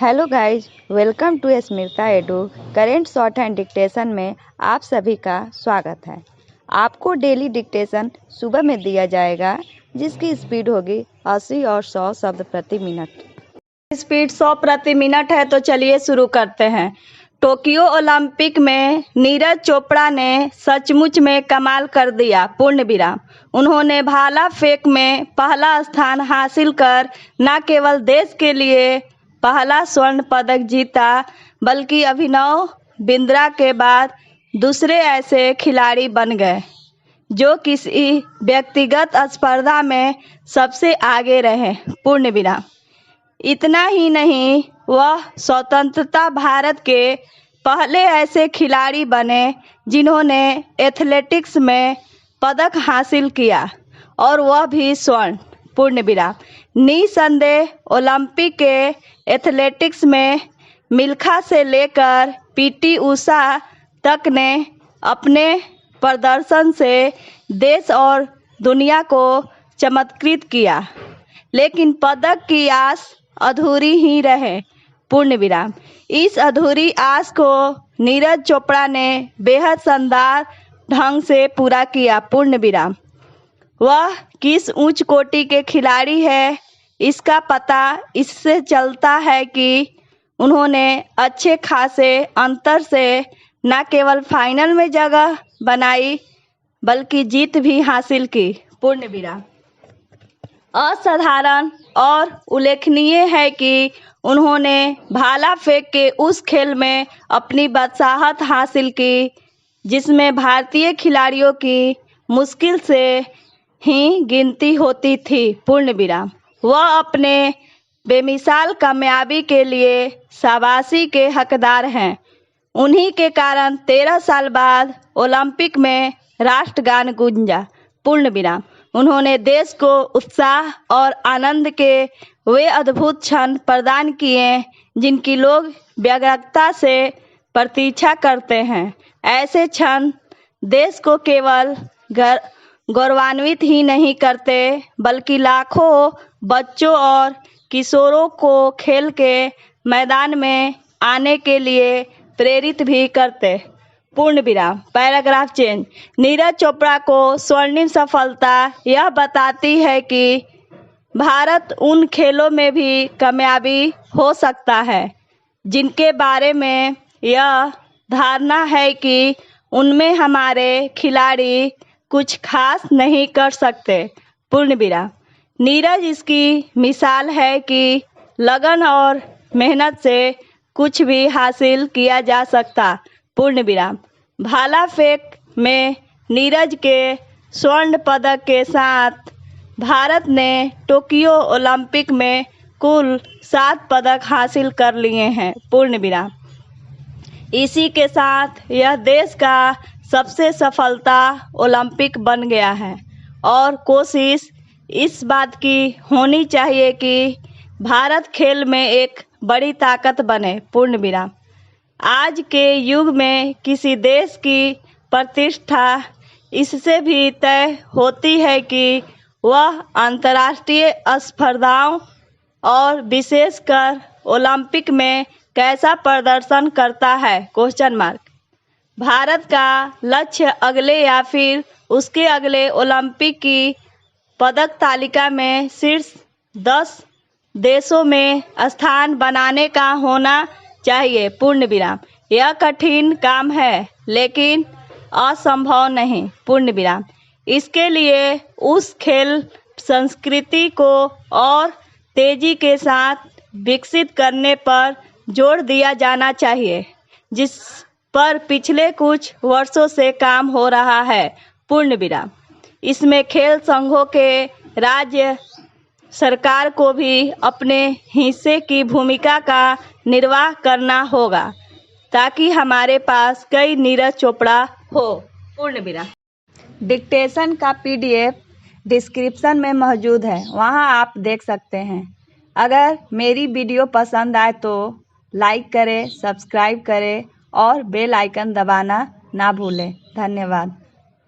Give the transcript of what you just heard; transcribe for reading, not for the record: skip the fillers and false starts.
Hello guys, welcome to Smita edu. Current shorthand dictation में आप सभी का स्वागत है। आपको डेली डिक्टेशन सुबह में दिया जाएगा, जिसकी स्पीड होगी 80 और 100 शब्द प्रति मिनट। स्पीड 100 प्रति मिनट है, तो चलिए शुरू करते हैं। टोक्यो ओलंपिक में नीरज चोपड़ा ने सचमुच में कमाल कर दिया। पूर्ण विराम। उन्होंने भाला फेंक में पहला स्थान हासिल कर न केवल देश के लिए पहला स्वर्ण पदक जीता, बल्कि अभिनव बिंद्रा के बाद दूसरे ऐसे खिलाड़ी बन गए जो किसी व्यक्तिगत स्पर्धा में सबसे आगे रहे। पूर्ण विराम। इतना ही नहीं, वह स्वतंत्रता भारत के पहले ऐसे खिलाड़ी बने जिन्होंने एथलेटिक्स में पदक हासिल किया, और वह भी स्वर्ण। पूर्ण विराम। निसंदेह ओलंपिक के एथलेटिक्स में मिल्खा से लेकर पीटी उषा तक ने अपने प्रदर्शन से देश और दुनिया को चमत्कृत किया, लेकिन पदक की आस अधूरी ही रहे। पूर्ण विराम। इस अधूरी आस को नीरज चोपड़ा ने बेहद शानदार ढंग से पूरा किया। पूर्ण विराम। वह किस उच्च कोटि के खिलाड़ी है, इसका पता इससे चलता है कि उन्होंने अच्छे खासे अंतर से न केवल फाइनल में जगह बनाई, बल्कि जीत भी हासिल की। पूर्ण विराम। असाधारण और उल्लेखनीय है कि उन्होंने भाला फेंक के उस खेल में अपनी बादशाहत हासिल की जिसमें भारतीय खिलाड़ियों की मुश्किल से ही गिनती होती थी। पूर्ण विराम। वह अपने बेमिसाल कामयाबी के लिए शाबाशी के हकदार हैं। उन्हीं के कारण 13 साल बाद ओलंपिक में राष्ट्रगान गूंजा। पूर्ण विराम। उन्होंने देश को उत्साह और आनंद के वे अद्भुत क्षण प्रदान किए जिनकी लोग व्यग्रता से प्रतीक्षा करते हैं। ऐसे क्षण देश को केवल गौरवान्वित ही नहीं करते, बल्कि लाखों बच्चों और किशोरों को खेल के मैदान में आने के लिए प्रेरित भी करते। पूर्ण विराम। Paragraph change. नीरज चोपड़ा को स्वर्णिम सफलता यह बताती है कि भारत उन खेलों में भी कामयाबी हो सकता है जिनके बारे में यह धारणा है कि उनमें हमारे खिलाड़ी कुछ खास नहीं कर सकते। पूर्ण विराम। नीरज इसकी मिसाल है कि लगन और मेहनत से कुछ भी हासिल किया जा सकता। पूर्ण विराम। भाला फेंक में नीरज के स्वर्ण पदक के साथ भारत ने टोक्यो ओलंपिक में कुल 7 पदक हासिल कर लिए हैं। पूर्ण विराम। इसी के साथ यह देश का सबसे सफलता ओलंपिक बन गया है, और कोशिश इस बात की होनी चाहिए कि भारत खेल में एक बड़ी ताकत बने। पूर्ण विराम। आज के युग में किसी देश की प्रतिष्ठा इससे भी तय होती है कि वह अंतर्राष्ट्रीय स्पर्धाओं और विशेषकर ओलंपिक में कैसा प्रदर्शन करता है। Question mark. भारत का लक्ष्य अगले या फिर उसके अगले ओलंपिक की पदक तालिका में शीर्ष 10 देशों में स्थान बनाने का होना चाहिए। पूर्ण विराम। यह कठिन काम है, लेकिन असंभव नहीं। पूर्ण विराम। इसके लिए उस खेल संस्कृति को और तेजी के साथ विकसित करने पर जोर दिया जाना चाहिए, जिस पर पिछले कुछ वर्षों से काम हो रहा है। पूर्ण विराम। इसमें खेल संघों के राज्य सरकार को भी अपने हिस्से की भूमिका का निर्वाह करना होगा, ताकि हमारे पास कई नीरज चोपड़ा हो। पूर्ण विराम। डिक्टेशन का PDF डिस्क्रिप्शन में मौजूद है, वहां आप देख सकते हैं। अगर मेरी वीडियो पसंद आए तो लाइक करें, सब्सक्राइब करें और बेल आइकन दबाना ना भूलें। धन्यवाद।